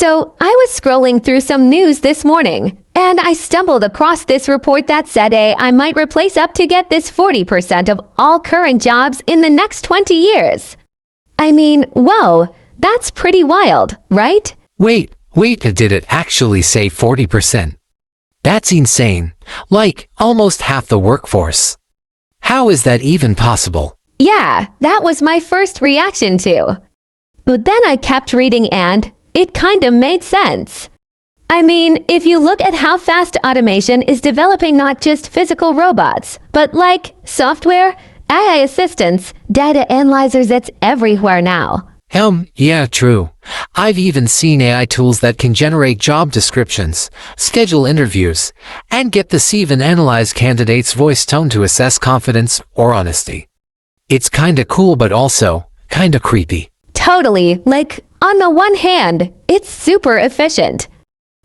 So I was scrolling through some news this morning, and I stumbled across this report that said AI might replace up to get this 40% of all current jobs in the next 20 years. I mean, whoa, that's pretty wild, right? Wait, did it actually say 40%? That's insane. Like, almost half the workforce. How is that even possible? Yeah, that was my first reaction too. But then I kept reading and it kinda made sense. I mean, if you look at how fast automation is developing not just physical robots, but like software, AI assistants, data analyzers, it's everywhere now. Yeah, true. I've even seen AI tools that can generate job descriptions, schedule interviews, and get this even analyze candidates' voice tone to assess confidence or honesty. It's kinda cool but also kinda creepy. Totally, like, on the one hand, it's super efficient.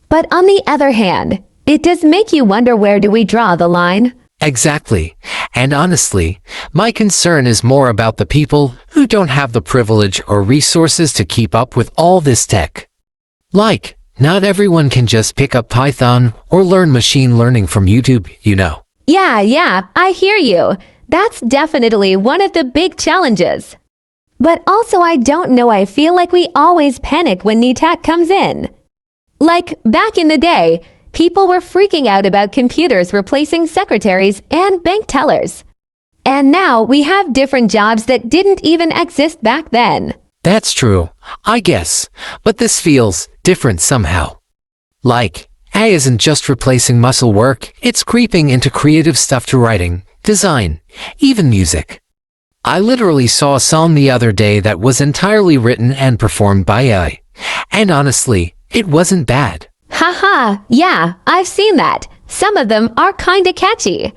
But on the other hand, it does make you wonder, where do we draw the line? Exactly. And honestly, my concern is more about the people who don't have the privilege or resources to keep up with all this tech. Like, not everyone can just pick up Python or learn machine learning from YouTube, you know. Yeah, I hear you. That's definitely one of the big challenges. But also, I don't know, I feel like we always panic when new tech comes in. Like, back in the day, people were freaking out about computers replacing secretaries and bank tellers. And now we have different jobs that didn't even exist back then. That's true, I guess, but this feels different somehow. Like, AI isn't just replacing muscle work, it's creeping into creative stuff to writing, design, even music. I literally saw a song the other day that was entirely written and performed by AI. And honestly, it wasn't bad. Haha, yeah, I've seen that. Some of them are kinda catchy.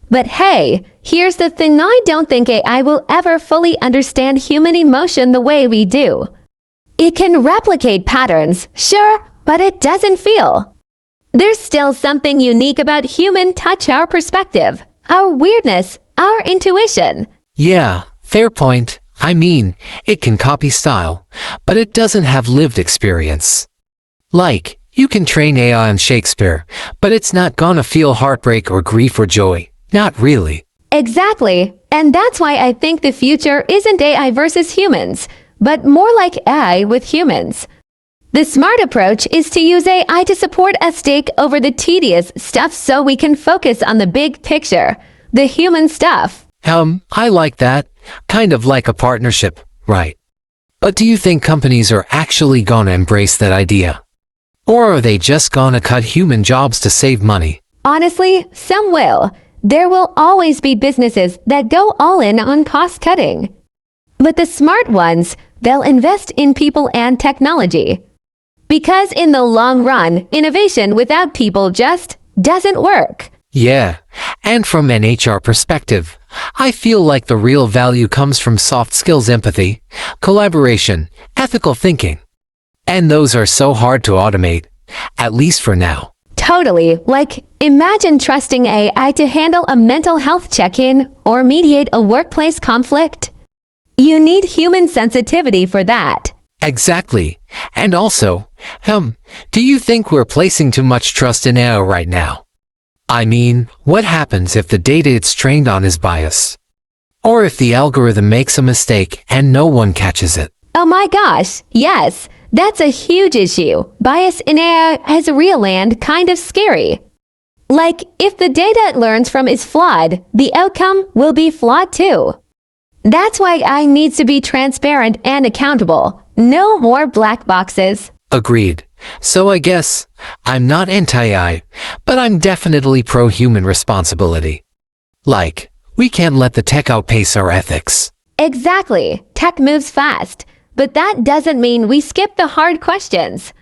But hey, here's the thing, I don't think AI will ever fully understand human emotion the way we do. It can replicate patterns, sure, but it doesn't feel. There's still something unique about human touch, our perspective, our weirdness, our intuition. Yeah, fair point. I mean, it can copy style, but it doesn't have lived experience. Like, you can train AI on Shakespeare, but it's not gonna feel heartbreak or grief or joy. Not really. Exactly. And that's why I think the future isn't AI versus humans, but more like AI with humans. The smart approach is to use AI to support us, take over the tedious stuff so we can focus on the big picture, the human stuff. I like that. Kind of like a partnership, right? But do you think companies are actually gonna embrace that idea? Or are they just gonna cut human jobs to save money? Honestly, some will. There will always be businesses that go all in on cost cutting. But the smart ones, they'll invest in people and technology. Because in the long run, innovation without people just doesn't work. Yeah, and from an HR perspective, I feel like the real value comes from soft skills, empathy, collaboration, ethical thinking. And those are so hard to automate, at least for now. Totally. Like, imagine trusting AI to handle a mental health check-in or mediate a workplace conflict. You need human sensitivity for that. Exactly. And also, do you think we're placing too much trust in AI right now? I mean, what happens if the data it's trained on is biased? Or if the algorithm makes a mistake and no one catches it? Oh my gosh, yes, that's a huge issue. Bias in AI is real and kind of scary. Like, if the data it learns from is flawed, the outcome will be flawed too. That's why AI needs to be transparent and accountable. No more black boxes. Agreed. So I guess I'm not anti-AI, but I'm definitely pro-human responsibility. Like, we can't let the tech outpace our ethics. Exactly. Tech moves fast, but that doesn't mean we skip the hard questions.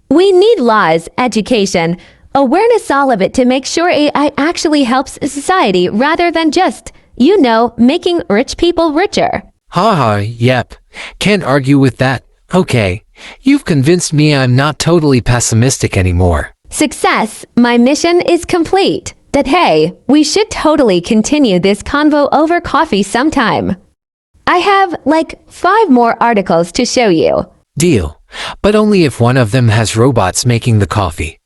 We need laws, education, awareness, all of it, to make sure AI actually helps society rather than just, making rich people richer. Yep. Can't argue with that. Okay, you've convinced me I'm not totally pessimistic anymore. Success, my mission is complete. That hey, we should totally continue this convo over coffee sometime. I have, 5 more articles to show you. Deal. but only if one of them has robots making the coffee.